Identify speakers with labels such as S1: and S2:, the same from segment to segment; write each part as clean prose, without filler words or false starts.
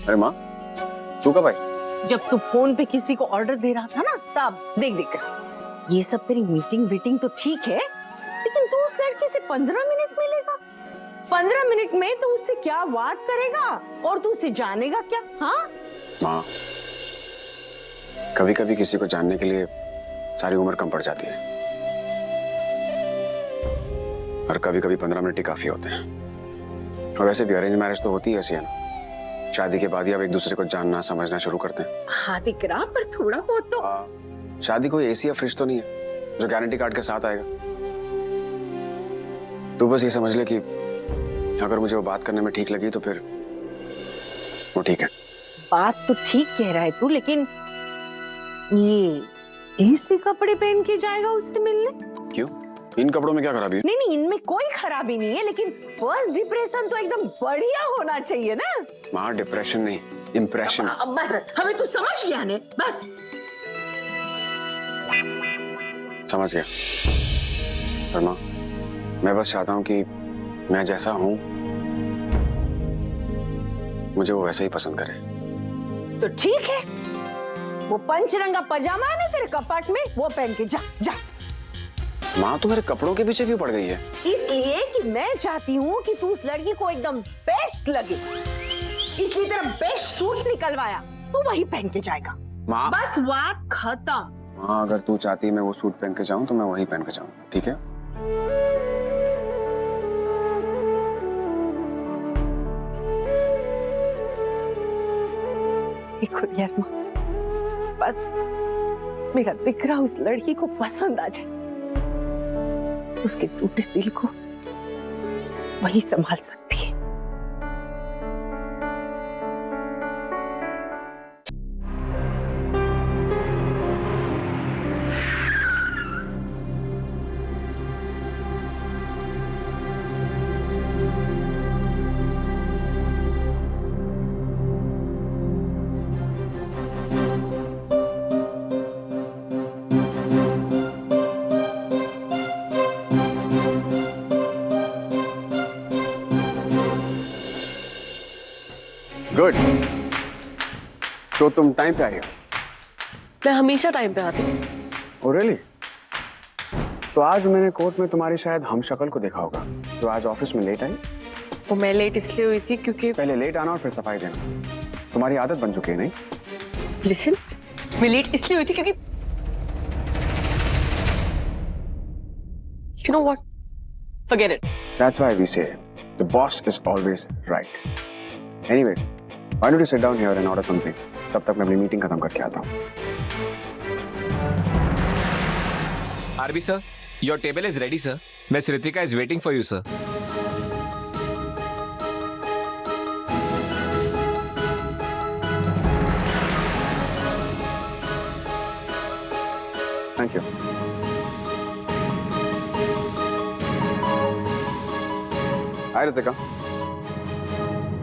S1: अरे माँ, तू कब आई?
S2: जब तू फोन पे किसी को ऑर्डर दे रहा था ना, तब देख देख ये सब तेरी मीटिंग वीटिंग तो ठीक है, लेकिन तू उस लड़की से 15 मिनट मिलेगा। 15 मिनट में तू उससे क्या बात करेगा और तू उसे जानेगा क्या? हाँ
S1: माँ, कभी कभी किसी को जानने के लिए सारी उम्र कम पड़ जाती है, और कभी कभी 15 मिनट ही काफी होते हैं। और वैसे भी अरेंज मैरिज तो होती है ऐसी है ना, शादी के बाद ही आप एक दूसरे को जानना समझना शुरू करते हैं।
S2: हाँ दिख रहा, पर थोड़ा बहुत तो।
S1: शादी कोई एसी या फ्रिज तो नहीं है जो गारंटी कार्ड के साथ आएगा। तू बस ये समझ ले कि अगर मुझे वो बात करने में ठीक लगी तो फिर वो ठीक है।
S2: बात तो ठीक कह रहा है तू, लेकिन ये ऐसे कपड़े पहन के जाएगा उससे मिलने?
S1: क्यों? इन कपड़ों में क्या खराबी है?
S2: नहीं नहीं, इनमें कोई खराबी नहीं है, लेकिन फर्स्ट डिप्रेशन तो एकदम बढ़िया होना चाहिए ना।
S1: माँ, डिप्रेशन नहीं, इम्प्रेशन।
S2: बस बस, हमें तू समझ गया ने, बस
S1: समझ गया। पर माँ, मैं बस चाहता हूँ कि मैं जैसा हूँ मुझे वो वैसे ही पसंद करे।
S2: तो ठीक है, वो पंचरंगा पजामा है ना तेरे कपाट में, वो पहन के जा जा।
S1: माँ, तू मेरे कपड़ों के पीछे क्यों पड़ गई है?
S2: इसलिए कि मैं चाहती हूँ कि तू उस लड़की को एकदम बेस्ट लगे, इसलिए तेरा बेस्ट सूट निकलवाया, तू वही पहन के जाएगा।
S1: माँ,
S2: बस बात खत्म।
S1: माँ, अगर तू चाहती है मैं वो सूट पहन के जाऊँ तो मैं वही पहन के जाऊँ, ठीक है?
S2: देखो यार माँ, बस मेरा दिकरा उस लड़की को पसंद आ जाए, उसके टूटे दिल को वही संभाल सकती है।
S1: गुड। तो तुम टाइम पे आई हो?
S3: मैं हमेशा टाइम पे आती हूँ।
S1: Oh really? तो आज मैंने कोर्ट में तुम्हारी शायद हम शक्ल को देखा होगा, तो आज ऑफिस में लेट आई।
S3: वो मैं लेट इसलिए हुई थी क्योंकि
S1: पहले लेट आना और फिर सफाई देना, तुम्हारी आदत बन चुकी है नहीं?
S3: लिसन, मैं लेट इसलिए हुई थी क्योंकि you know what? Forget it.
S1: That's why we say the boss is always right. Anyways, why don't you sit down here and order something? तब तक मैं अपनी मीटिंग खत्म करके आता हूँ।
S4: RB sir, your table is ready sir. Miss Ritika is waiting for you sir.
S1: Thank you. Hi Ritika.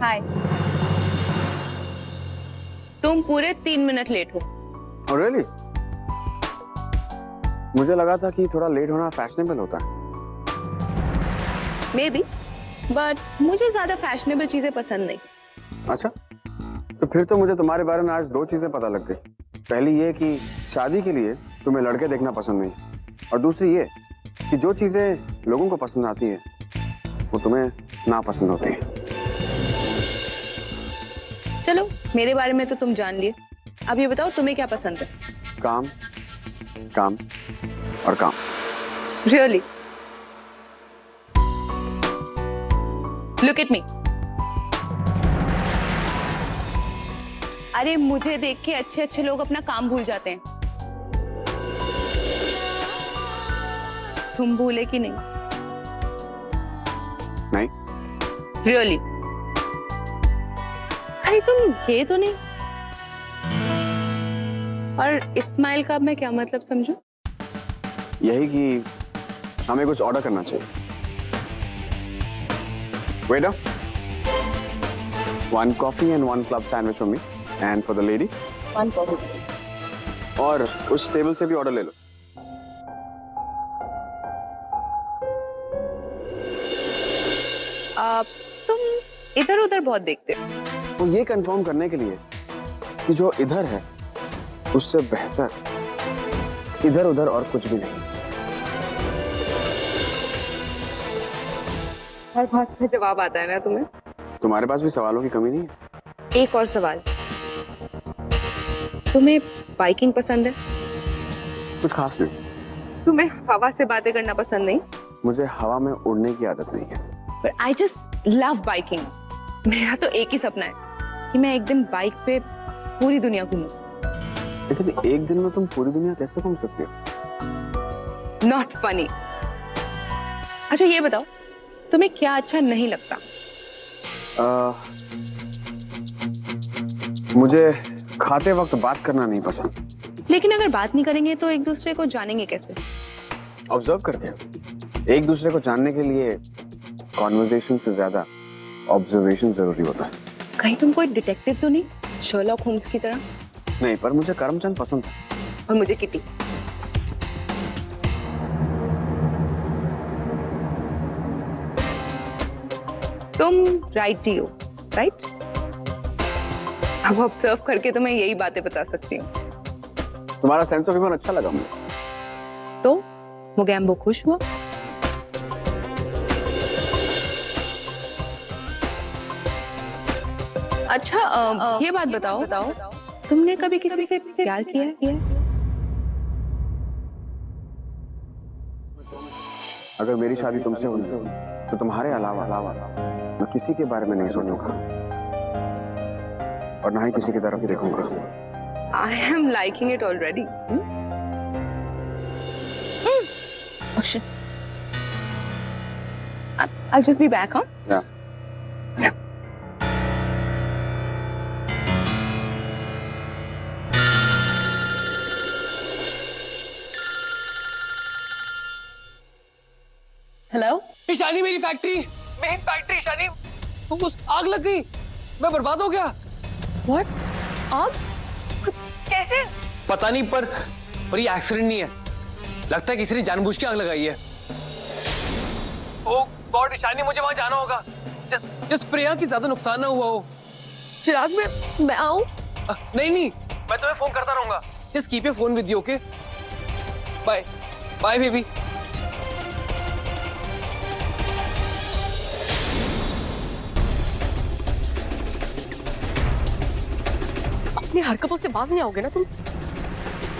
S5: हाय। तुम पूरे 3 मिनट लेट हो।
S1: Oh really? मुझे लगा था कि थोड़ा लेट होना फैशनेबल होता है।
S5: मे बी, बट मुझे ज्यादा फैशनेबल चीजें पसंद नहीं।
S1: अच्छा, तो फिर तो मुझे तुम्हारे बारे में आज 2 चीजें पता लग गई। पहली ये कि शादी के लिए तुम्हें लड़के देखना पसंद नहीं, और दूसरी ये कि जो चीजें लोगों को पसंद आती है वो तुम्हें नापसंद होती है।
S5: चलो, मेरे बारे में तो तुम जान लिए, अब ये बताओ तुम्हें क्या पसंद है?
S1: काम, काम और काम।
S5: रियली? Look at me. अरे मुझे देख के अच्छे अच्छे लोग अपना काम भूल जाते हैं। तुम भूले कि नहीं?
S1: नहीं।
S5: रियली? कहीं तुम ये तो नहीं? और इस्माइल का मैं क्या मतलब समझूं?
S1: यही कि हमें कुछ ऑर्डर करना चाहिए। Waiter, 1 coffee and 1 club sandwich for me, and for the lady
S5: 1 coffee.
S1: और उस टेबल से भी ऑर्डर ले लो।
S5: तुम इधर उधर बहुत देखते हो।
S1: वो ये कंफर्म करने के लिए कि जो इधर है उससे बेहतर इधर उधर और कुछ भी नहीं।
S5: हर बात का जवाब आता है ना तुम्हें।
S1: तुम्हारे पास भी सवालों की कमी नहीं है।
S5: एक और सवाल, तुम्हें बाइकिंग पसंद है?
S1: कुछ खास नहीं।
S5: तुम्हें हवा से बातें करना पसंद नहीं?
S1: मुझे हवा में उड़ने की आदत नहीं है।
S5: But I just love biking. मेरा तो एक ही सपना है कि मैं एक दिन बाइक पे पूरी दुनिया घूमूं।
S1: लेकिन एक दिन में तुम पूरी दुनिया कैसे घूम सकते हो?
S5: Not funny. अच्छा ये बताओ, तुम्हें क्या अच्छा नहीं लगता?
S1: मुझे खाते वक्त बात करना नहीं पसंद।
S5: लेकिन अगर बात नहीं करेंगे तो एक दूसरे को जानेंगे कैसे?
S1: ऑब्जर्व करके। एक दूसरे को जानने के लिए कॉन्वर्सेशन से ज्यादा ऑब्जर्वेशन जरूरी होता है।
S5: कहीं तुम कोई डिटेक्टिव तो नहीं, शर्लॉक होम्स की तरह?
S1: नहीं, पर मुझे करमचंद पसंद है।
S5: और मुझे किटी। तुम राइटी हो, राइट? अब ऑब्जर्व करके तो मैं यही बातें बता सकती हूँ।
S1: तुम्हारा सेंस ऑफ ह्यूमर अच्छा लगा मुझे।
S5: तो मोगैम्बो खुश हुआ? अच्छा ये बात बताओ, तुमने कभी किसी से प्यार किया है?
S1: अगर मेरी शादी तुमसे हुई तो तुम्हारे अलावा मैं किसी के बारे में नहीं सोचूंगा और ना ही किसी की तरफ देखूंगा।
S5: I am liking it already. Oh shit. I'll just be back, huh?
S1: Yeah.
S5: Yeah.
S3: Hello.
S6: Ishani मेरी फैक्ट्री ईशानी उस आग लग गई, मैं बर्बाद हो गया।
S3: व्हाट? आग? कैसे?
S6: पता नहीं, पर ये एक्सीडेंट नहीं है, लगता है किसी ने जानबूझ के आग लगाई है। ओह गॉड ईशानी, मुझे वहां जाना होगा जिस प्रिया की ज्यादा नुकसान ना हुआ हो।
S3: चिराग मैं आऊं?
S6: नहीं, मैं तुम्हें फोन करता रहूंगा। Just keep your phone with you, okay? Bye bye baby.
S3: अपनी हरकतों से बाज नहीं आओगे ना तुम?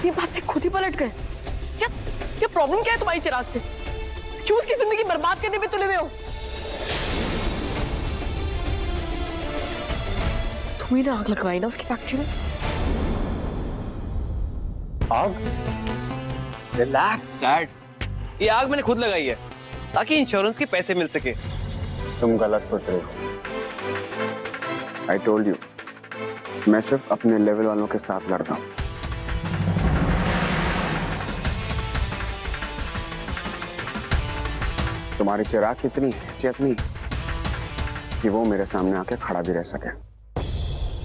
S3: ये बात से खुद ही पलट गए। क्या प्रॉब्लम क्या है तुम्हारी चिराग से? क्यों उसकी जिंदगी बर्बाद करने पे तुले हुए हो? तुम्ही ने आग लगवाई ना उसकी फैक्ट्री में?
S6: आग? रिलैक्स डैड, ये आग मैंने खुद लगाई है ताकि इंश्योरेंस के पैसे मिल सके।
S1: तुम गलत सोच रहे हो। I told you, मैं सिर्फ अपने लेवल वालों के साथ लड़ता हूं। तुम्हारी चिराग की इतनी हैसियत नहीं कि वो मेरे सामने आके खड़ा भी रह सके।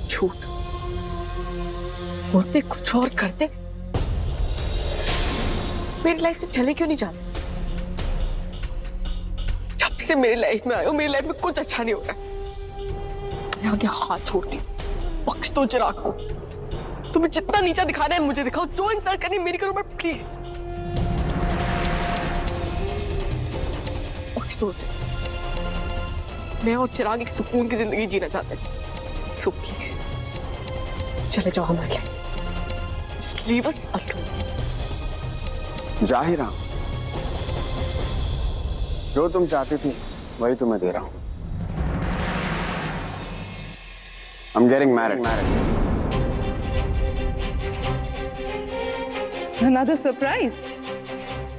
S3: झूठ बोलते कुछ और करते। मेरी लाइफ से चले क्यों नहीं जाते? जब से मेरी लाइफ में आए हो, मेरी लाइफ में कुछ अच्छा नहीं हो रहा। मैं आगे हाथ छोड़ती, बख्श दो चिराग को। तुम्हें जितना नीचा दिखाना है मुझे दिखाओ, जो इंसल्ट करनी है मेरी करो, बट प्लीज बख्श दो उसे। मैं और चिराग एक सुकून की जिंदगी जीना चाहते हैं, सो प्लीज चले जाओ हमारी लाइफ से। Just leave us alone.
S1: जा ही रहा हूं। जो तुम चाहती थी वही तुम्हें दे रहा हूं। I'm getting married.
S5: Another surprise.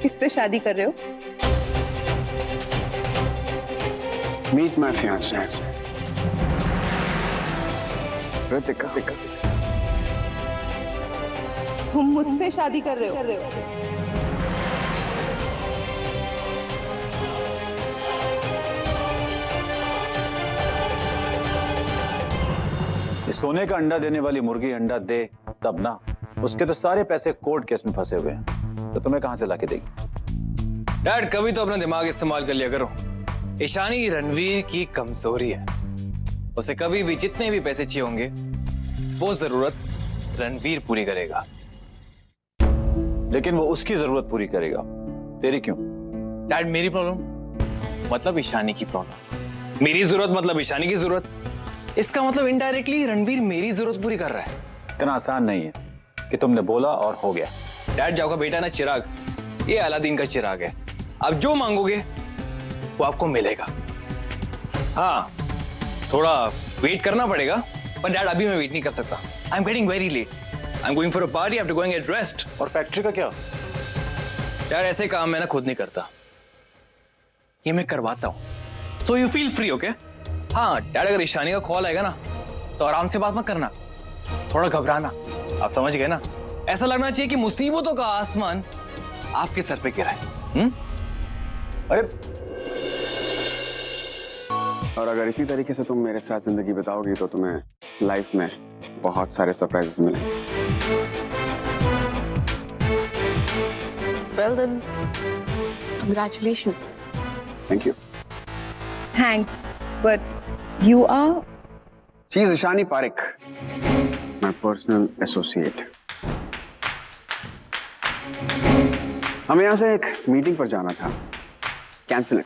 S5: किससे शादी कर रहे हो?
S1: Meet my fiancée, Ritika.
S5: तुम मुझसे शादी कर रहे हो?
S7: ये सोने का अंडा देने वाली मुर्गी अंडा दे तब ना, उसके तो सारे पैसे कोर्ट केस में फंसे हुए हैं, तो तुम्हें कहां से लाके देगी?
S6: डैड कभी तो अपना दिमाग इस्तेमाल कर लिया करो। ईशानी रणवीर की कमजोरी है, उसे कभी भी जितने भी पैसे चाहिए होंगे वो जरूरत रणवीर पूरी करेगा।
S7: लेकिन वो उसकी जरूरत पूरी करेगा, तेरी क्यों?
S6: डैड मेरी प्रॉब्लम मतलब ईशानी की प्रॉब्लम, मेरी जरूरत मतलब ईशानी की जरूरत। इसका मतलब इनडायरेक्टली रणवीर मेरी जरूरत पूरी कर रहा है।
S7: इतना आसान नहीं है कि तुमने बोला और हो गया।
S6: डैड जाओ का बेटा ना चिराग, ये अलादीन का चिराग है। आप जो मांगोगे वो आपको मिलेगा। हाँ थोड़ा वेट करना पड़ेगा, पर डैड अभी मैं वेट नहीं कर सकता। I am getting very late, I am going for a party, I have to go and get rest.
S7: और फैक्ट्री का क्या?
S6: डैड ऐसे काम मैं ना खुद नहीं करता, ये मैं करवाता हूँ। So you feel free, okay? हाँ डैड, अगर ईशानी का कॉल आएगा ना तो आराम से बात मत करना, थोड़ा घबराना। आप समझ गए ना? ऐसा लगना चाहिए कि मुसीबतों का आसमान आपके सर पे गिरा है।
S7: अरे
S1: और अगर इसी तरीके से तुम मेरे साथ जिंदगी बिताओगी तो तुम्हें लाइफ में बहुत सारे सरप्राइजेस मिलेंगे।
S3: Well then, congratulations.
S1: Thank you.
S5: Thanks, but you are?
S1: She is Ishani Pareek, my personal associate. हमें यहाँ से एक मीटिंग पर जाना था, कैंसिल इट।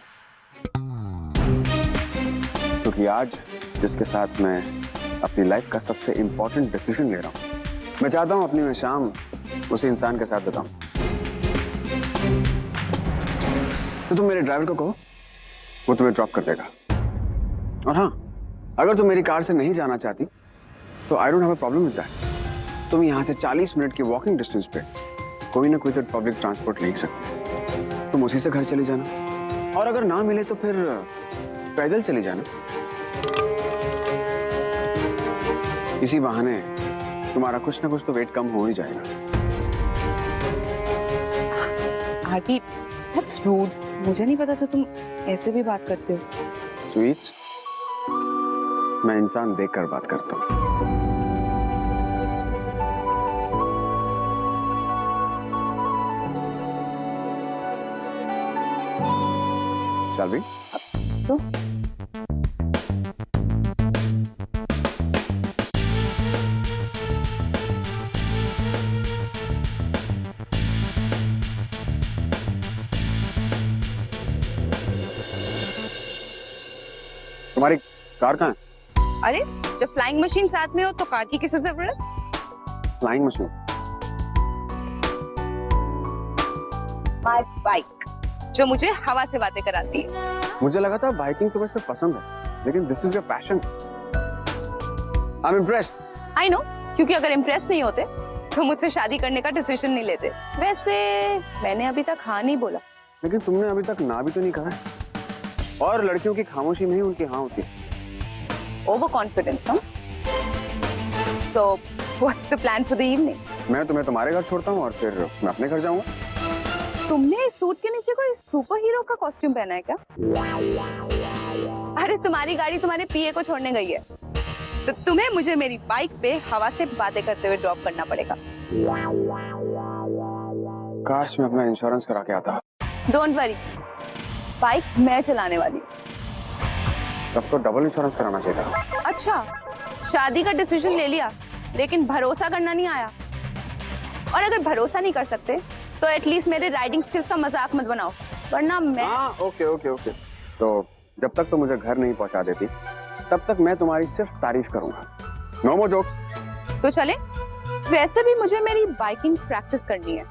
S1: क्योंकि आज जिसके साथ मैं अपनी लाइफ का सबसे इंपॉर्टेंट डिसीजन ले रहा हूँ, मैं चाहता हूँ अपनी मैं शाम उसी इंसान के साथ बिताऊं। तो तुम मेरे ड्राइवर को कहो, वो तुम्हें ड्रॉप कर देगा। और हाँ, अगर तुम मेरी कार से नहीं जाना चाहती तो I don't have a problem with that. तुम यहाँ से 40 मिनट की वॉकिंग डिस्टेंस पे कोई ना कोई तो पब्लिक ट्रांसपोर्ट ले सकते, तुम उसी से घर चली जाना। और अगर ना मिले तो फिर पैदल चली जाना। इसी बहाने तुम्हारा कुछ ना कुछ तो वेट कम हो ही जाएगा।
S5: आरती, दैट्स रूड। मुझे नहीं पता था तुम ऐसे भी बात करते हो।
S1: स्वीट्स, मैं इंसान देखकर बात करता हूँ। चल भी
S5: तो
S1: तुम्हारी कार कहाँ है?
S5: अरे जब फ्लाइंग मशीन साथ में हो तो कार की किसे जरूरत?
S1: Flying machine?
S5: माय बाइक, जो मुझे हवा से बातें कराती है।
S1: मुझे लगा था बाइकिंग तुम्हें सिर्फ पसंद है, लेकिन this is your passion. I am impressed.
S5: I know, क्योंकि अगर इम्प्रेस नहीं होते तो मुझसे शादी करने का डिसीजन नहीं लेते। वैसे मैंने अभी तक हाँ नहीं बोला।
S1: लेकिन तुमने अभी तक ना भी तो नहीं कहा है। और लड़कियों की खामोशी में ही उनकी हाँ होती है।
S5: ओवर कॉन्फिडेंस, हम। तो what's the plan for the evening?
S1: मैं तुम्हें तुम्हारे घर छोड़ता हूँ और फिर मैं अपने घर जाऊंगा।
S5: तुमने इस सूट के नीचे कोई सुपर हीरो का कॉस्ट्यूम पहना है क्या? अरे तुम्हारी गाड़ी तुम्हारे पीए को छोड़ने गई है, तो तुम्हें मुझे मेरी बाइक पे हवा से बातें करते हुए ड्रॉप करना पड़ेगा।
S1: काश मैं अपना इंश्योरेंस करा के आता।
S5: डोंट वरी, बाइक मैं चलाने वाली हूँ।
S1: तब तो डबल इंश्योरेंस कराना चाहिए था।
S5: अच्छा, शादी का डिसीजन ले लिया, लेकिन भरोसा करना नहीं आया। और अगर भरोसा नहीं कर सकते तो एटलीस्ट मेरे राइडिंग स्किल्स का मजाक मत बनाओ, वरना मैं।
S1: हाँ, ओके ओके ओके। तो जब तक तुम मुझे घर नहीं पहुंचा देती तब तक मैं तुम्हारी सिर्फ तारीफ करूंगा। नो मोर जोक्स।
S5: तो चले? वैसे भी मुझे मेरी बाइकिंग प्रैक्टिस करनी है।